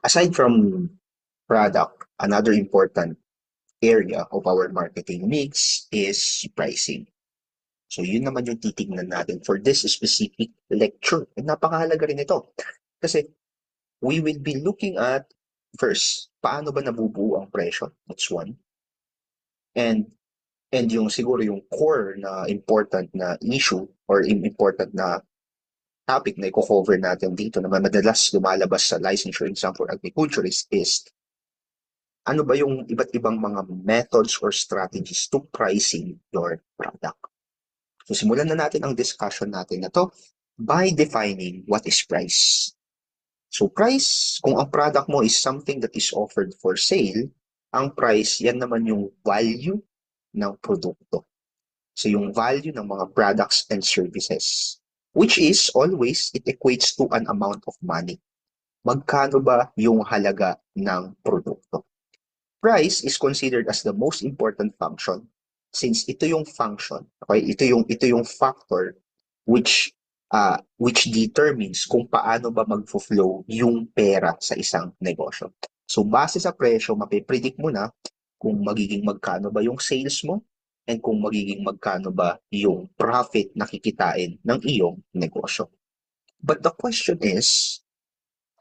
Aside from product, another important area of our marketing mix is pricing. So yun naman yung titignan natin for this specific lecture. And napakahalaga rin ito. Kasi we will be looking at first, paano ba nabubuo ang presyo? That's one. And yung siguro yung core na important na issue or important na topic na i-cover natin dito na madalas lumalabas sa licensure exam for agriculturists is ano ba yung iba't ibang mga methods or strategies to pricing your product. So simulan na natin ang discussion natin na to by defining what is price. So price, kung ang product mo is something that is offered for sale, ang price, yan naman yung value ng produkto. So yung value ng mga products and services, which is always, it equates to an amount of money. Magkano ba yung halaga ng produkto? Price is considered as the most important function since ito yung function, okay? Ito yung factor which determines kung paano ba magfo-flow yung pera sa isang negosyo. So base sa presyo, mapipredict mo na kung magiging magkano ba yung sales mo and kung magiging magkano ba yung profit na kikitain ng iyong negosyo. But the question is,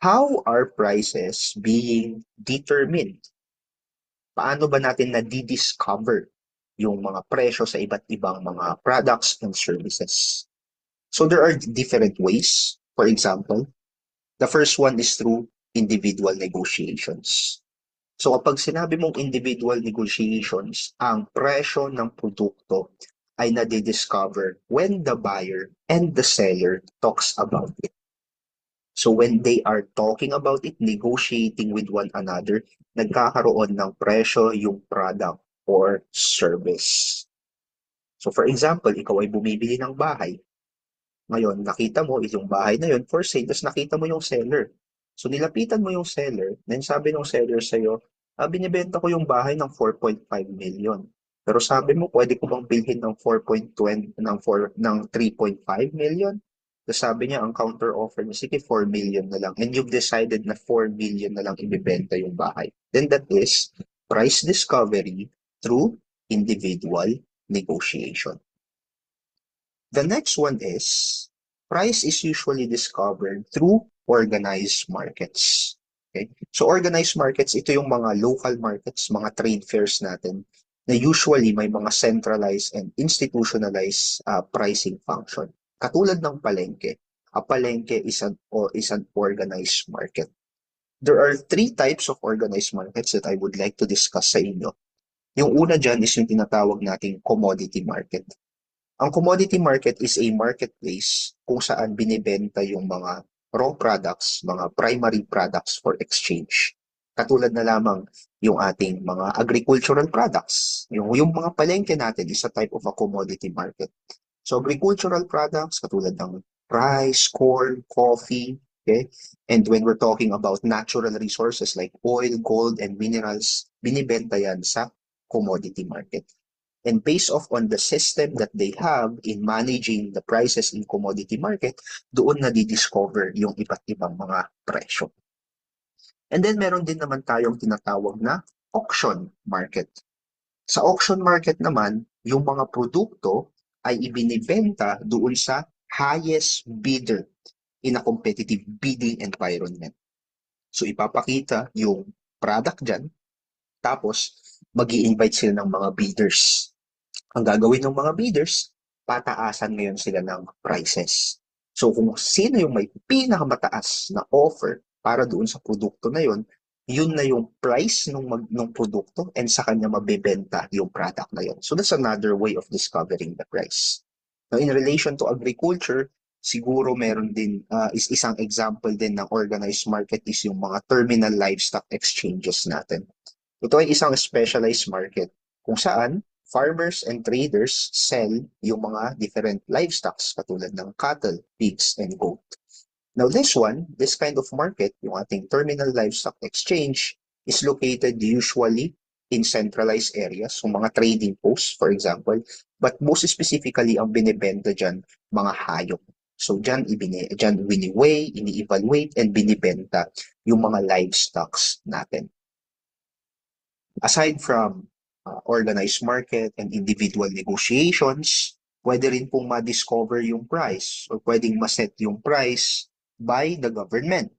how are prices being determined? Paano ba natin na-discover yung mga presyo sa iba't ibang mga products and services? So there are different ways. For example, the first one is through individual negotiations. So kapag sinabi mong individual negotiations, ang presyo ng produkto ay nade-discover when the buyer and the seller talks about it. So when they are talking about it, negotiating with one another, nagkakaroon ng presyo yung product or service. So for example, ikaw ay bumibili ng bahay. Ngayon, nakita mo yung bahay na yun for sale, tapos nakita mo yung seller. So nilapitan mo yung seller, then sabi ng seller sa'yo, binibenta ko yung bahay ng 4.5 million. Pero sabi mo, pwede ko bang bilhin ng 4.20 ng 3.5 million? Tapos sabi niya, ang counter offer niya, sige 4 million na lang. And you've decided na 4 million na lang ibibenta yung bahay. Then that is price discovery through individual negotiation. The next one is price is usually discovered through organized markets. Okay? So organized markets, ito yung mga local markets, mga trade fairs natin na usually may mga centralized and institutionalized pricing function. Katulad ng palengke. A palengke is an organized market. There are three types of organized markets that I would like to discuss sa inyo. Yung una dyan is yung tinatawag nating commodity market. Ang commodity market is a marketplace kung saan binibenta yung mga raw products, mga primary products for exchange. Katulad na lamang yung ating mga agricultural products. Yung mga palengke natin is a type of a commodity market. So agricultural products katulad ng rice, corn, coffee, okay? And when we're talking about natural resources like oil, gold, and minerals, binibenta yan sa commodity market. And based off on the system that they have in managing the prices in commodity market, doon na di-discover yung iba't ibang mga presyo. And then meron din naman tayong tinatawag na auction market. Sa auction market naman, yung mga produkto ay ibinibenta doon sa highest bidder in a competitive bidding environment. So ipapakita yung product dyan, tapos mag-i-invite sila ng mga bidders. Ang gagawin ng mga bidders, pataasan ngayon sila ng prices. So kung sino yung may pinakamataas na offer para doon sa produkto na yun na yung price ng produkto and sa kanya mabebenta yung product na yun. So that's another way of discovering the price. Now in relation to agriculture, siguro meron din, isang example din ng organized market is yung mga terminal livestock exchanges natin. Ito ay isang specialized market kung saan farmers and traders sell yung mga different livestocks katulad ng cattle, pigs, and goat. Now this kind of market, yung ating terminal livestock exchange, is located usually in centralized areas, so mga trading posts, for example, but most specifically, ang binibenta dyan, mga hayop. So dyan wini-weigh, ini-evaluate, and binibenta yung mga livestocks natin. Aside from organized market and individual negotiations, pwede rin pong ma-discover yung price or pwedeng ma-set yung price by the government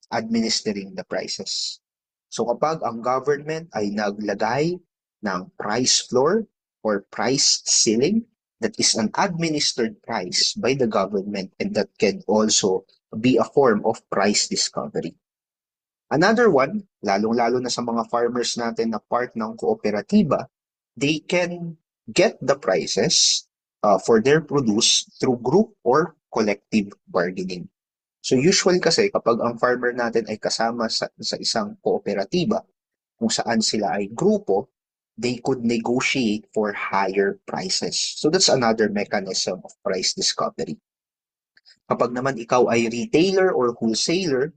administering the prices. So kapag ang government ay naglagay ng price floor or price ceiling, that is an administered price by the government, and that can also be a form of price discovery. Another one, lalong-lalo na sa mga farmers natin na part ng kooperatiba, they can get the prices for their produce through group or collective bargaining. So usually kasi kapag ang farmer natin ay kasama sa isang kooperatiba kung saan sila ay grupo, they could negotiate for higher prices. So that's another mechanism of price discovery. Kapag naman ikaw ay retailer or wholesaler,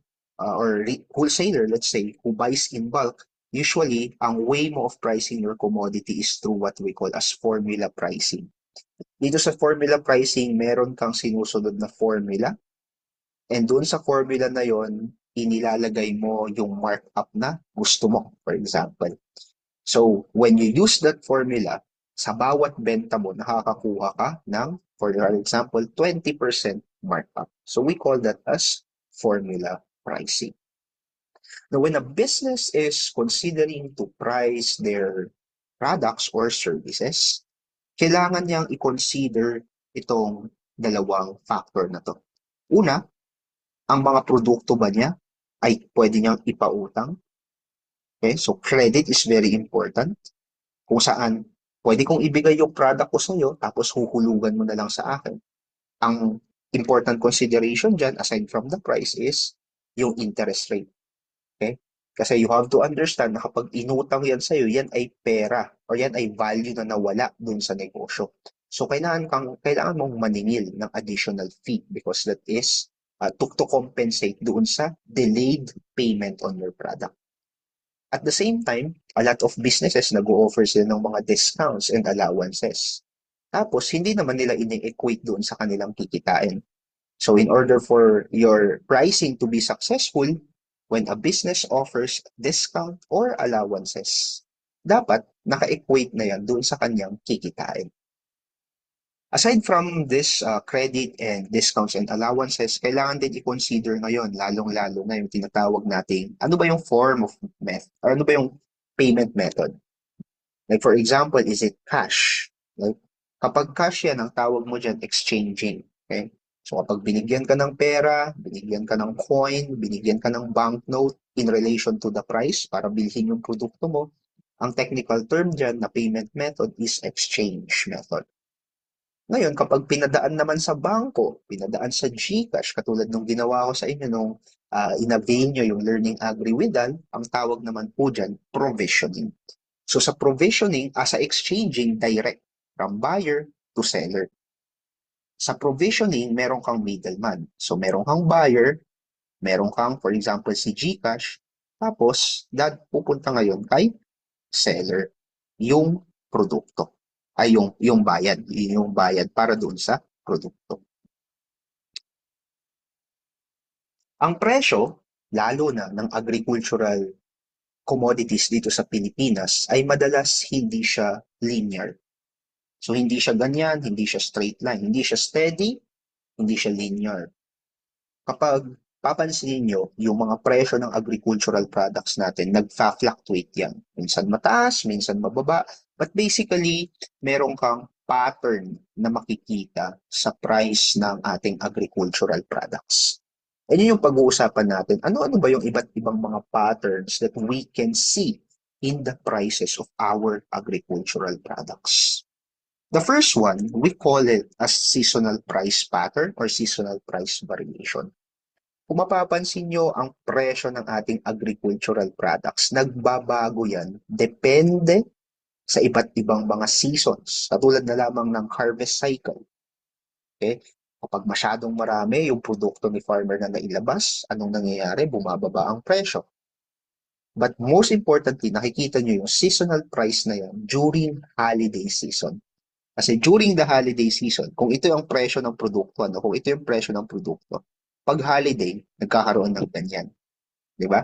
wholesaler, let's say, who buys in bulk, usually, ang way mo of pricing your commodity is through what we call as formula pricing. Dito sa formula pricing, meron kang sinusunod na formula, and doon sa formula na yon, inilalagay mo yung markup na gusto mo, for example. So, when you use that formula, sa bawat benta mo, nakakakuha ka ng, for example, 20% markup. So, we call that as formula pricing. Now, when a business is considering to price their products or services, kailangan niyang i-consider itong dalawang factor na to. Una, ang mga produkto ba niya ay pwede niyang ipautang? Okay, so credit is very important. Kung saan pwede kong ibigay yung product ko sa iyo tapos huhulugan mo na lang sa akin. Ang important consideration dyan, aside from the price, is yung interest rate. Okay? Kasi you have to understand na kapag inutang yan sa'yo, yan ay pera or yan ay value na nawala dun sa negosyo. So, kailangan mong maningil ng additional fee because that is to compensate doon sa delayed payment on your product. At the same time, a lot of businesses nag-o-offer sila ng mga discounts and allowances. Tapos, hindi naman nila ini-equate doon sa kanilang kikitain. So, in order for your pricing to be successful, when a business offers discount or allowances, dapat naka-equate na yan doon sa kanyang kikitain. Aside from this credit and discounts and allowances, kailangan din i-consider ngayon, lalong-lalo na yung tinatawag nating, ano ba yung form of method, or ano ba yung payment method? Like for example, is it cash? Like, kapag cash yan, ang tawag mo dyan, exchanging. Okay? So kapag binigyan ka ng pera, binigyan ka ng coin, binigyan ka ng banknote in relation to the price para bilhin yung produkto mo, ang technical term dyan na payment method is exchange method. Ngayon, kapag pinadaan naman sa bangko, pinadaan sa GCash, katulad nung ginawa ko sa inyo nung in-avail nyo yung Learning Agri-Withal, ang tawag naman po dyan, provisioning. So sa provisioning, sa exchanging, direct from buyer to seller. Sa provisioning, meron kang middleman. So meron kang buyer, meron kang, for example, si GCash, tapos pupunta ngayon kay seller yung produkto ay yung bayad para doon sa produkto. Ang presyo, lalo na ng agricultural commodities dito sa Pilipinas, ay madalas hindi siya linear. So hindi siya ganyan, hindi siya straight line, hindi siya steady, hindi siya linear. Kapag papansinin nyo, yung mga presyo ng agricultural products natin, nagfa-fluctuate yan. Minsan mataas, minsan mababa. But basically, meron kang pattern na makikita sa price ng ating agricultural products. And yun yung pag-uusapan natin. Ano-ano ba yung iba't ibang mga patterns that we can see in the prices of our agricultural products? The first one, we call it as seasonal price pattern or seasonal price variation. Kung mapapansin nyo, ang presyo ng ating agricultural products, nagbabago yan, depende sa iba't ibang mga seasons, katulad na lamang ng harvest cycle. Okay? Kapag masyadong marami yung produkto ni farmer na nailabas, anong nangyayari? Bumababa ang presyo. But most importantly, nakikita nyo yung seasonal price na yan during holiday season. Kasi during the holiday season, kung ito yung presyo ng produkto, ano, kung ito yung presyo ng produkto, pag holiday, nagkakaroon ng ganyan. Di ba?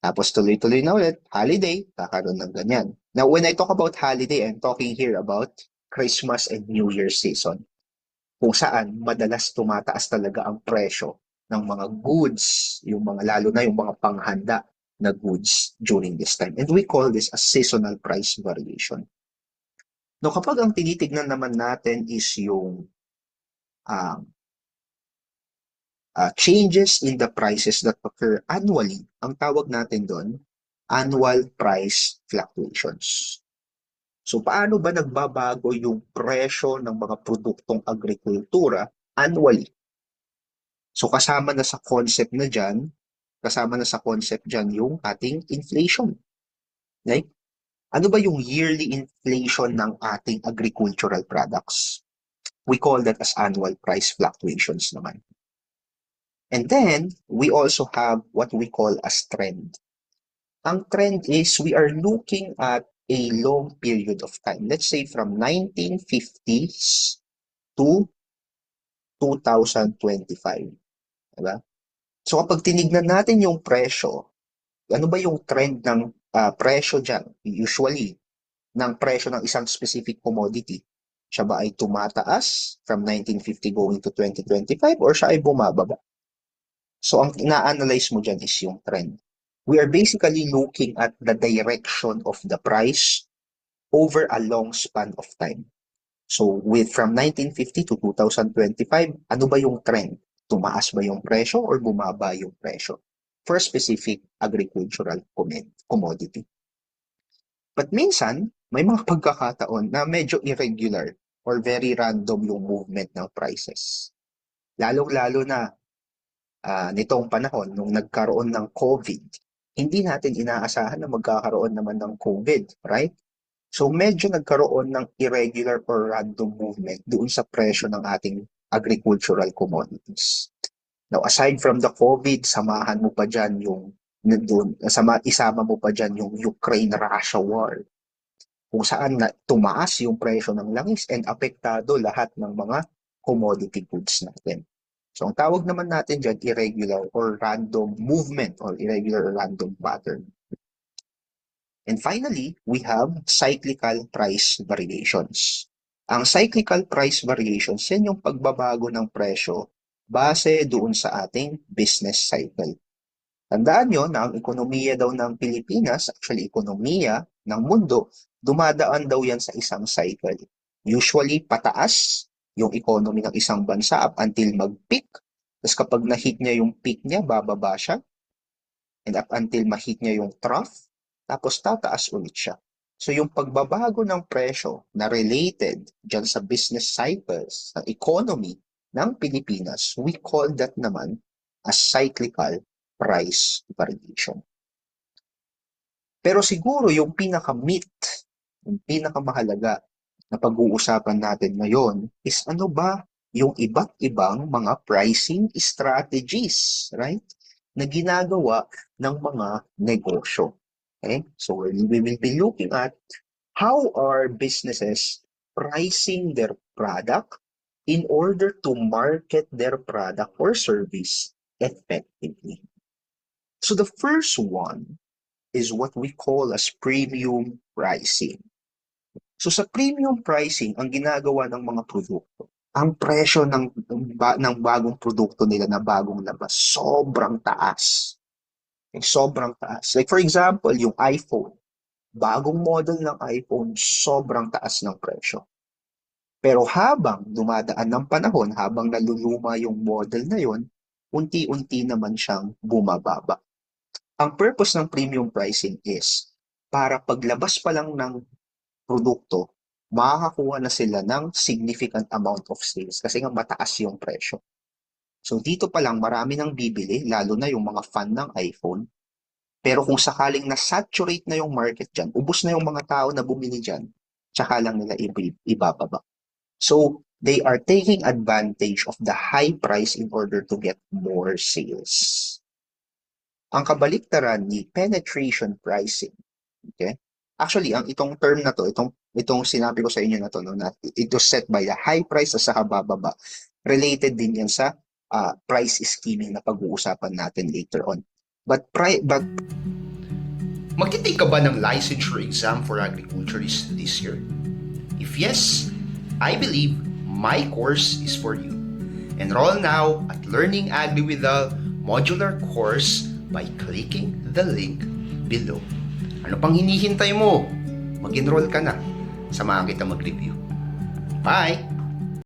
Tapos tuloy-tuloy na ulit, holiday, kakaroon ng ganyan. Now, when I talk about holiday, I'm talking here about Christmas and New Year season, kung saan madalas tumataas talaga ang presyo ng mga goods, yung mga lalo na yung mga panghanda na goods during this time. And we call this a seasonal price variation. No, kapag ang tinitignan naman natin is yung um, changes in the prices that occur annually, ang tawag natin doon, annual price fluctuations. So paano ba nagbabago yung presyo ng mga produktong agrikultura annually? So kasama na sa concept dyan yung ating inflation. Right? Ano ba yung yearly inflation ng ating agricultural products? We call that as annual price fluctuations naman. And then, we also have what we call as trend. Ang trend is we are looking at a long period of time. Let's say from 1950s to 2025. Diba? So kapag tinignan natin yung presyo, ano ba yung trend ng presyo dyan? Usually, ng presyo ng isang specific commodity. Siya ba ay tumataas from 1950 going to 2025 or siya ay bumababa? So ang ina-analyze mo dyan is yung trend. We are basically looking at the direction of the price over a long span of time. So with from 1950 to 2025, ano ba yung trend? Tumaas ba yung presyo or bumaba yung presyo for a specific agricultural commodity? But minsan, may mga pagkakataon na medyo irregular or very random yung movement ng prices. Lalong-lalo na nitong panahon, nung nagkaroon ng COVID, hindi natin inaasahan na magkakaroon naman ng COVID, right? So medyo nagkaroon ng irregular or random movement doon sa presyo ng ating agricultural commodities. Now, aside from the COVID, samahan mo pa dyan yung isama mo pa dyan yung Ukraine-Russia war, kung saan tumaas yung presyo ng langis and apektado lahat ng mga commodity goods natin. So, ang tawag naman natin dyan, irregular or random movement or irregular or random pattern. And finally, we have cyclical price variations. Ang cyclical price variations, yan yung pagbabago ng presyo base doon sa ating business cycle. Tandaan nyo na ang ekonomiya daw ng Pilipinas, actually ekonomiya ng mundo, dumadaan daw yan sa isang cycle. Usually pataas yung economy ng isang bansa up until mag-peak. Tapos kapag na-hit niya yung peak niya, bababa siya. And up until ma-hit niya yung trough, tapos tataas ulit siya. So yung pagbabago ng presyo na related dyan sa business cycles ng economy ng Pilipinas, we call that naman as cyclical price variation. Pero siguro yung pinaka-meat, yung pinakamahalaga na pag-uusapan natin ngayon is ano ba yung iba't ibang mga pricing strategies, right? Na ginagawa ng mga negosyo. Okay? So we will be looking at how are businesses pricing their product in order to market their product or service effectively. So the first one is what we call as premium pricing. So sa premium pricing, ang ginagawa ng mga produkto, ang presyo ng bagong produkto nila na bagong labas, sobrang taas. Sobrang taas. Like for example, yung iPhone. Bagong model ng iPhone, sobrang taas ng presyo. Pero habang dumadaan ng panahon, habang naluluma yung model na yon, unti-unti naman siyang bumababa. Ang purpose ng premium pricing is para paglabas pa lang ng produkto, makakakuha na sila ng significant amount of sales kasi nga mataas yung presyo. So dito pa lang marami nang bibili, lalo na yung mga fan ng iPhone. Pero kung sakaling na-saturate na yung market dyan, ubos na yung mga tao na bumili dyan, tsaka lang nila ibababa. So they are taking advantage of the high price in order to get more sales. Ang kabaliktaran ni penetration pricing. Okay? Actually, ang itong term na to, itong Itong sinabi ko sa inyo na to, no, na ito set by the high price at saka bababa. Related din yan sa price scheming na pag-uusapan natin later on. But magti-take ka ba ng licensure exam for agriculturist this year? If yes, I believe my course is for you. Enroll now at Learning Agri with the modular course by clicking the link below. Ano pang hinihintay mo? Mag-enroll ka na. Samahan kita mag-review. Bye!